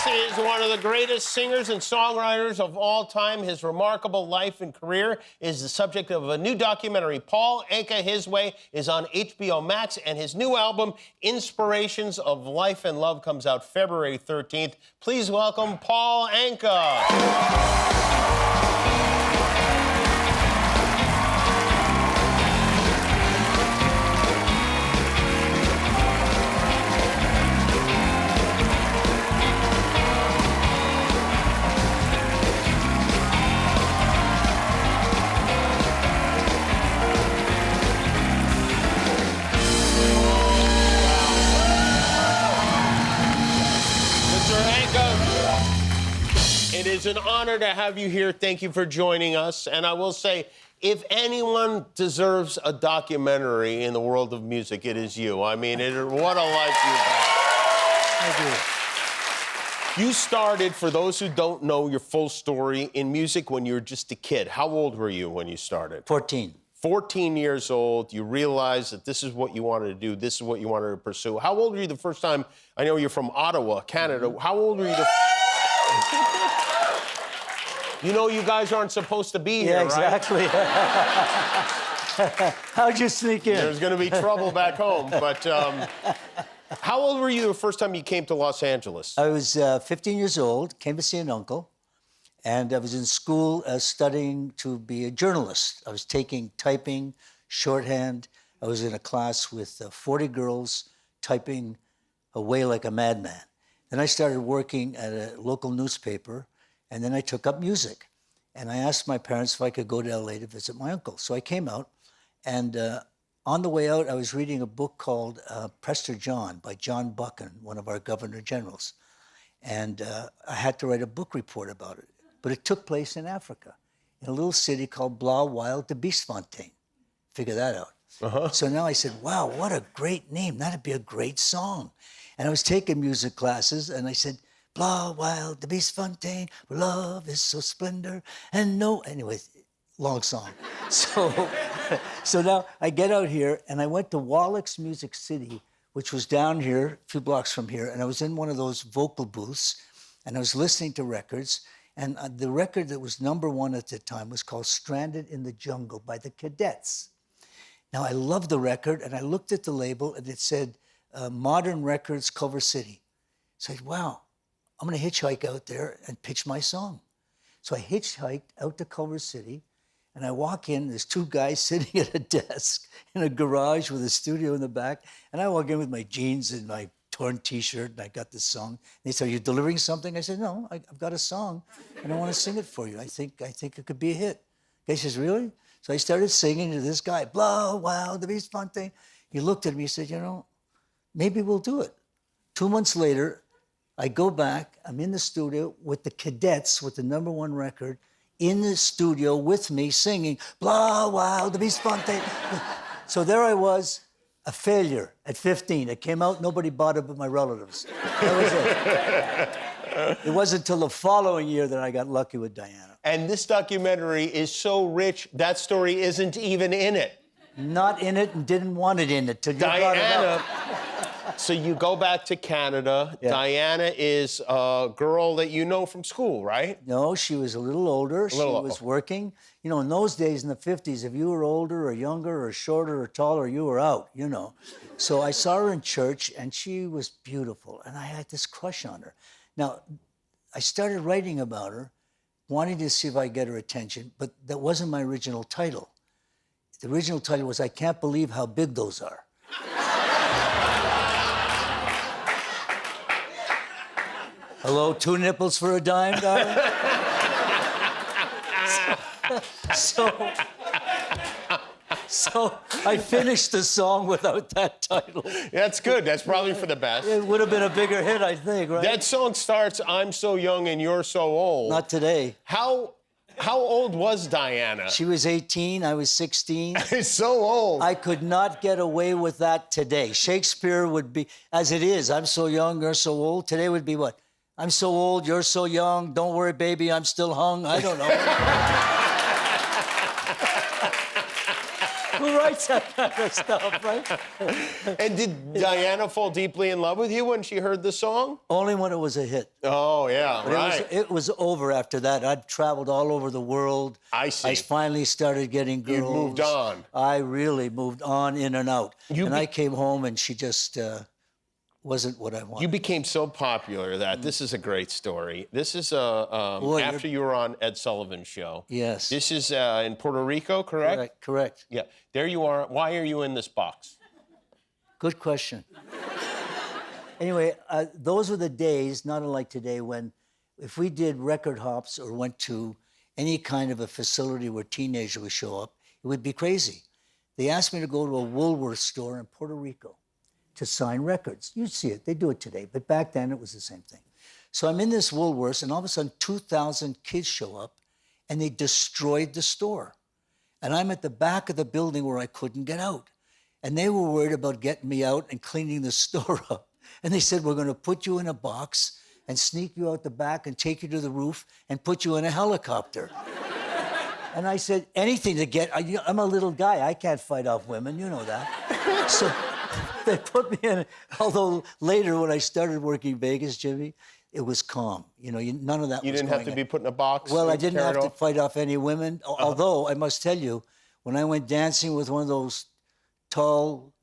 is one of the greatest singers and songwriters of all time. His remarkable life and career is the subject of a new documentary. Paul Anka, His Way, is on HBO Max, and his new album, Inspirations of Life and Love, comes out February 13th. Please welcome Paul Anka. It is an honor to have you here. Thank you for joining us. And I will say, if anyone deserves a documentary in the world of music, it is you. I mean, what a life you've had. Thank you. You started, for those who don't know your full story, in music when you were just a kid. How old were you when you started? 14. 14 years old, you realized that this is what you wanted to do, this is what you wanted to pursue. How old were you the first time? I know you're from Ottawa, Canada. How old were you You know you guys aren't supposed to be here, exactly. right? How'd you sneak in? There's going to be trouble back home. But how old were you the first time you came to Los Angeles? I was 15 years old, came to see an uncle, and I was in school studying to be a journalist. I was taking typing, shorthand. I was in a class with 40 girls typing away like a madman. Then I started working at a local newspaper, and then I took up music. And I asked my parents if I could go to LA to visit my uncle. So I came out, and on the way out, I was reading a book called Prester John by John Buchan, one of our governor generals. And I had to write a book report about it. But it took place in Africa, in a little city called Blaauwilde de Biesfontein. Figure that out. So now I said, wow, what a great name. That'd be a great song. And I was taking music classes, and I said, Blaauwilde de Biesfontein, where love is so splendor, and no... Anyway, long song. So now I get out here, and I went to Wallach's Music City, which was down here, a few blocks from here, and I was in one of those vocal booths, and I was listening to records, and the record that was #1 at the time was called Stranded in the Jungle by the Cadets. Now, I loved the record, and I looked at the label, and it said, Modern Records, Culver City. So I said, wow, I'm gonna hitchhike out there and pitch my song. So I hitchhiked out to Culver City, and I walk in, there's two guys sitting at a desk in a garage with a studio in the back, and I walk in with my jeans and my torn T-shirt, and I got this song. They said, are you delivering something? I said, no, I've got a song, and I want to sing it for you. I think it could be a hit. The guy says, really? So I started singing to this guy, Blaauwilde de Biesfontein. He looked at me, he said, you know, maybe we'll do it. 2 months later, I go back, I'm in the studio with the Cadets, with the #1 record, in the studio with me singing, Blaauwilde de Biesfontein. So there I was, a failure at 15. It came out, nobody bought it but my relatives. That was it. It wasn't until the following year that I got lucky with Diana. And this documentary is so rich, that story isn't even in it. Not in it and didn't want it in it. Till you brought it up. So you go back to Canada. Yeah. Diana is a girl that you know from school, right? No, she was a little older. She was working. You know, in those days, in the 50s, if you were older or younger or shorter or taller, you were out, you know. So I saw her in church, and she was beautiful, and I had this crush on her. Now, I started writing about her, wanting to see if I get her attention, but that wasn't my original title. The original title was, I Can't Believe How Big Those Are. Hello, 2 nipples for a dime, darling? So I finished the song without that title. That's good. That's probably for the best. It would have been a bigger hit, I think, right? That song starts, I'm so young and you're so old. Not today. How old was Diana? She was 18, I was 16. So old. I could not get away with that today. Shakespeare would be, as it is, I'm so young, you're so old. Today would be what? I'm so old, you're so young. Don't worry, baby, I'm still hung. I don't know. Who writes that kind of stuff, right? And did Diana fall deeply in love with you when she heard the song? Only when it was a hit. Oh, yeah, But right. it was over after that. I'd traveled all over the world. I see. I finally started getting girls. You moved on. I really moved on, in and out. You I came home and she just wasn't what I wanted. You became so popular that this is a great story. This is Boy, after you were on Ed Sullivan's show. Yes. This is in Puerto Rico, correct? Correct. Yeah. There you are. Why are you in this box? Good question. Anyway, those were the days, not unlike today, when if we did record hops or went to any kind of a facility where teenagers would show up, it would be crazy. They asked me to go to a Woolworth store in Puerto Rico to sign records. You'd see it. They do it today. But back then, it was the same thing. So I'm in this Woolworths, and all of a sudden, 2,000 kids show up, and they destroyed the store. And I'm at the back of the building where I couldn't get out. And they were worried about getting me out and cleaning the store up. And they said, we're going to put you in a box and sneak you out the back and take you to the roof and put you in a helicopter. And I said, anything to get, I'm a little guy. I can't fight off women. You know that. So they put me in, although later when I started working Vegas, Jimmy, it was calm. You know, none of that You was didn't have to be put in a box? Well, I didn't have to off? fight off any women. Although, I must tell you, when I went dancing with one of those tall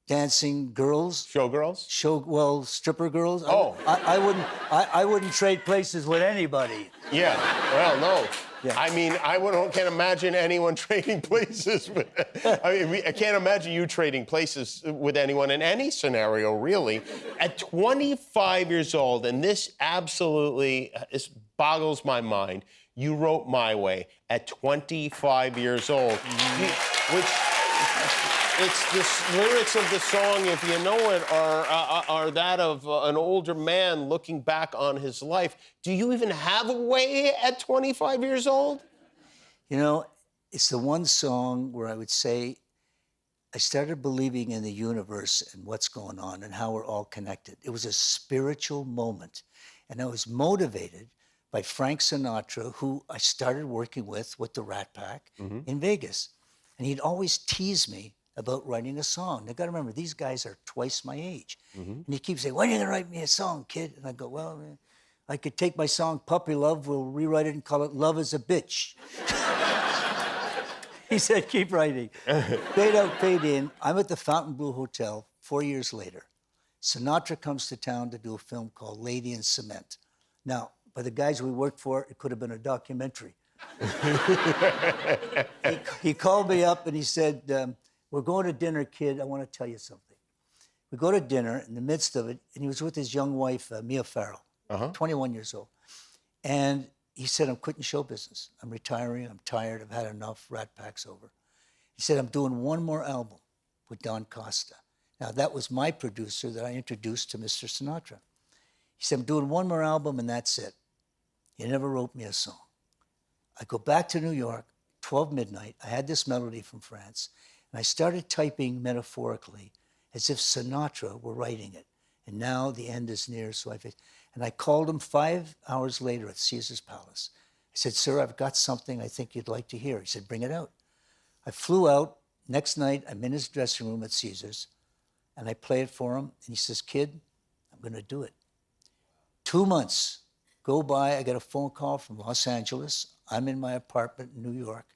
dancing girls. Showgirls? Well, stripper girls. Oh. I wouldn't trade places with anybody. Yeah, well, no. Yeah. I mean, can't imagine anyone trading places. I can't imagine you trading places with anyone in any scenario, really. At 25 years old, and this absolutely boggles my mind, you wrote My Way at 25 years old, which... It's the lyrics of the song, if you know it, are that of an older man looking back on his life. Do you even have a way at 25 years old? You know, it's the one song where I would say I started believing in the universe and what's going on and how we're all connected. It was a spiritual moment. And I was motivated by Frank Sinatra, who I started working with the Rat Pack in Vegas. And he'd always tease me about writing a song. Now, got to remember, these guys are twice my age. And he keeps saying, when are you going to write me a song, kid? And I go, well, I could take my song, Puppy Love, we'll rewrite it and call it Love is a Bitch. He said, keep writing. Fade out, fade in. I'm at the Fontainebleau Hotel 4 years later. Sinatra comes to town to do a film called Lady in Cement. Now, by the guys we worked for, it could have been a documentary. He called me up and he said, we're going to dinner, kid. I want to tell you something. We go to dinner in the midst of it, and he was with his young wife, Mia Farrow, 21 years old. And he said, I'm quitting show business. I'm retiring. I'm tired. I've had enough. Rat Pack's over. He said, I'm doing one more album with Don Costa. Now, that was my producer that I introduced to Mr. Sinatra. He said, I'm doing one more album, and that's it. He never wrote me a song. I go back to New York, 12 midnight. I had this melody from France. And I started typing metaphorically as if Sinatra were writing it. And now the end is near, and I called him 5 hours later at Caesar's Palace. I said, sir, I've got something I think you'd like to hear. He said, bring it out. I flew out. Next night, I'm in his dressing room at Caesar's, and I play it for him. And he says, kid, I'm going to do it. 2 months go by. I get a phone call from Los Angeles. I'm in my apartment in New York.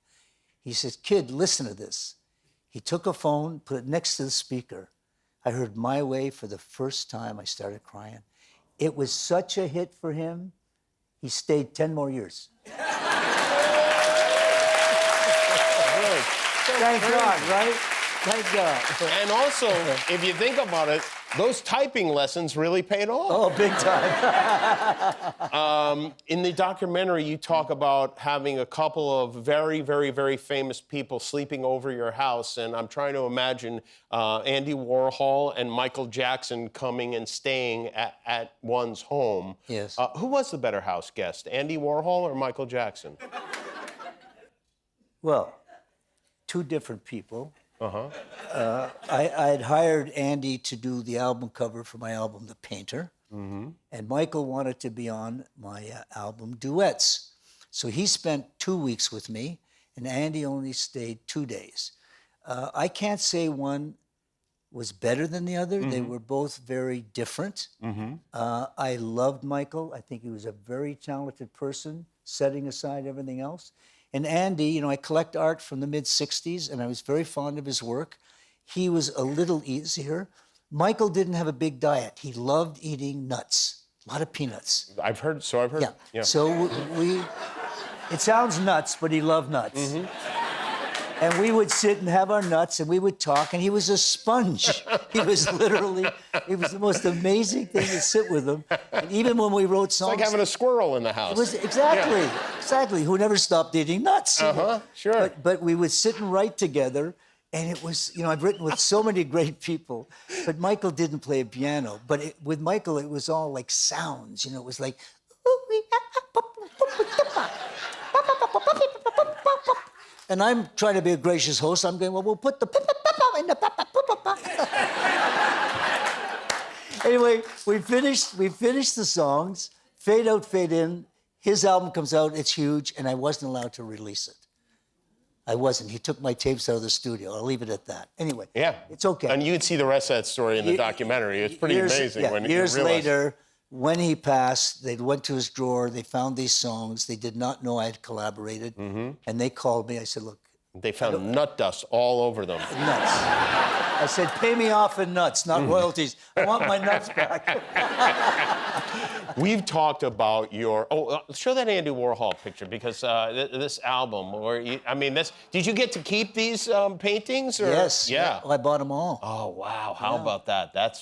He says, kid, listen to this. He took a phone, put it next to the speaker. I heard My Way for the first time. I started crying. It was such a hit for him, he stayed 10 more years. Thank God, right? Thank God. And also, if you think about it, those typing lessons really paid off. Oh, big time. In the documentary, you talk about having a couple of very, very, very famous people sleeping over your house, and I'm trying to imagine Andy Warhol and Michael Jackson coming and staying at one's home. Yes. Who was the better house guest, Andy Warhol or Michael Jackson? Well, two different people. I had hired Andy to do the album cover for my album, The Painter. And Michael wanted to be on my album, Duets. So he spent 2 weeks with me, and Andy only stayed 2 days. I can't say one was better than the other. They were both very different. I loved Michael. I think he was a very talented person, setting aside everything else. And Andy, you know, I collect art from the mid-'60s, and I was very fond of his work. He was a little easier. Michael didn't have a big diet. He loved eating nuts, a lot of peanuts. I've heard. Yeah. So it sounds nuts, but he loved nuts. And we would sit and have our nuts, and we would talk, and he was a sponge. He was literally, it was the most amazing thing to sit with him. And even when we wrote songs... It's like having a squirrel in the house. It was, exactly, who never stopped eating nuts. Sure. But we would sit and write together, and it was, you know, I've written with so many great people, but Michael didn't play a piano. But with Michael, it was all like sounds, you know, it was like... And I'm trying to be a gracious host. I'm going, well, we'll put the in the Anyway, we finished the songs, fade out, fade in. His album comes out, it's huge, and I wasn't allowed to release it. I wasn't. He took my tapes out of the studio. I'll leave it at that. Anyway, it's okay. And you can see the rest of that story in the documentary. It's pretty amazing when you realize. Years later, when he passed, they went to his drawer, they found these songs. They did not know I had collaborated. And they called me. I said, look. They found nut dust all over them. Nuts. I said, pay me off in nuts, not royalties. I want my nuts back. We've talked about your... show that Andy Warhol picture, because this album, did you get to keep these paintings? Or? Yes. Yeah. I bought them all. Oh, wow. How about that? That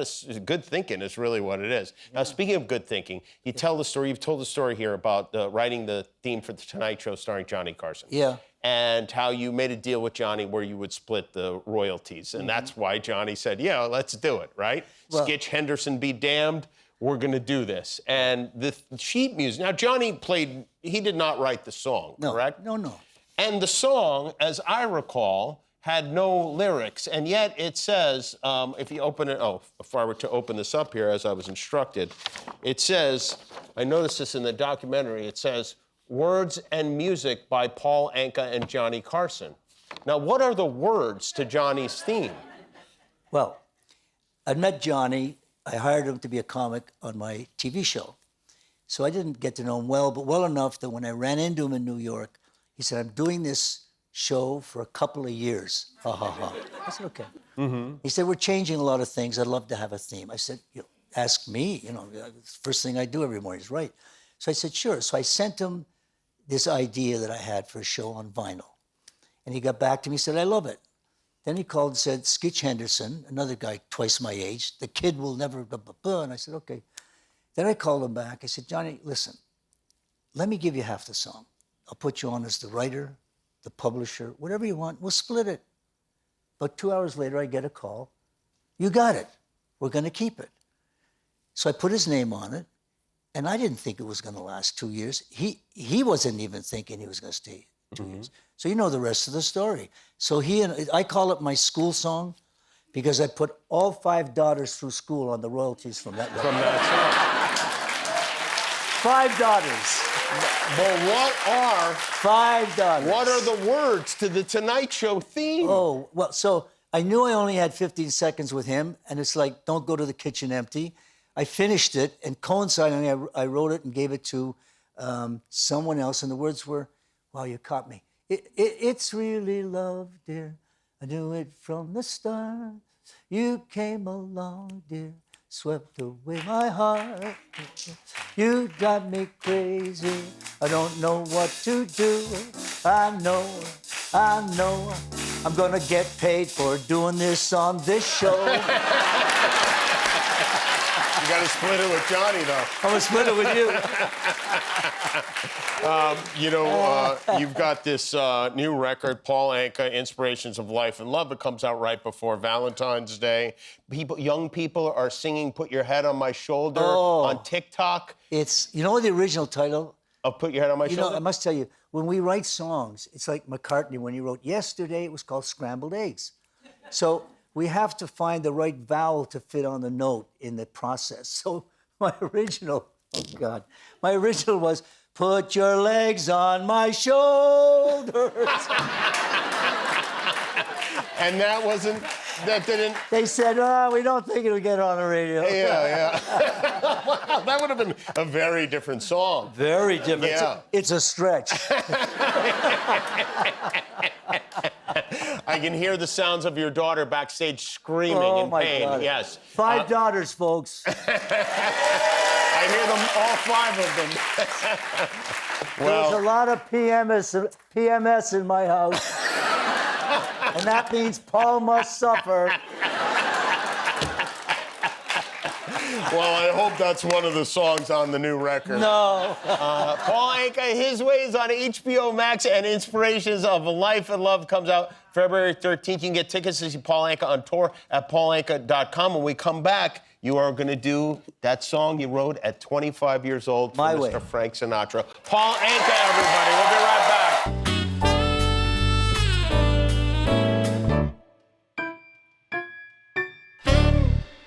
is good thinking is really what it is. Now, speaking of good thinking, you've told the story here about writing the theme for The Tonight Show starring Johnny Carson. Yeah. And how you made a deal with Johnny where you would split the royalties. And that's why Johnny said, yeah, let's do it, right? Well, Skitch Henderson be damned, we're going to do this. And the sheet music, now Johnny he did not write the song, correct? No. And the song, as I recall, had no lyrics. And yet it says, if you open it, if I were to open this up here as I was instructed, it says, I noticed this in the documentary, it says, words and music by Paul Anka and Johnny Carson. Now, what are the words to Johnny's theme? Well, I met Johnny. I hired him to be a comic on my TV show. So I didn't get to know him well, but well enough that when I ran into him in New York, he said, I'm doing this show for a couple of years. Ha, ha, ha. I said, okay. He said, we're changing a lot of things. I'd love to have a theme. I said, ask me. It's the first thing I do every morning is write. So I said, sure. So I sent him this idea that I had for a show on vinyl. And he got back to me and said, I love it. Then he called and said, Skitch Henderson, another guy twice my age, the kid will never, blah, blah, blah. And I said, okay. Then I called him back. I said, Johnny, listen, let me give you half the song. I'll put you on as the writer, the publisher, whatever you want. We'll split it. But 2 hours later, I get a call. You got it. We're going to keep it. So I put his name on it. And I didn't think it was going to last 2 years. He wasn't even thinking he was going to stay 2 years. So you know the rest of the story. So I call it my school song because I put all 5 daughters through school on the royalties from that record. From that song. 5 daughters. But 5 daughters. What are the words to the Tonight Show theme? Oh, well, so I knew I only had 15 seconds with him, and it's like, don't go to the kitchen empty. I finished it, and coincidentally, I wrote it and gave it to someone else, and the words were, wow, you caught me. It's really love, dear. I knew it from the start. You came along, dear, swept away my heart. You got me crazy. I don't know what to do. I know. I'm gonna get paid for doing this on this show. You got to split it with Johnny, though. I'm going to split it with you. You've got this new record, Paul Anka, Inspirations of Life and Love. It comes out right before Valentine's Day. Young people are singing Put Your Head on My Shoulder on TikTok. It's, the original title? Of Put Your Head on My Shoulder? I must tell you, when we write songs, it's like McCartney, when he wrote Yesterday, it was called Scrambled Eggs. So we have to find the right vowel to fit on the note in the process. So my original was, put your legs on my shoulders. And that didn't... They said, we don't think it'll get on the radio. Yeah. Wow, that would have been a very different song. Very different. Yeah. It's a stretch. I can hear the sounds of your daughter backstage screaming in pain. God. Yes. 5 daughters, folks. I hear them, all 5 of them. There's a lot of PMS in my house. And that means Paul must suffer. Well, I hope that's one of the songs on the new record. No. Paul Anka, His Ways on HBO Max, and Inspirations of Life and Love comes out February 13th. You can get tickets to see Paul Anka on tour at paulanka.com. When we come back, you are going to do that song you wrote at 25 years old for My Mr. Way. Frank Sinatra. Paul Anka, everybody. We'll be right back.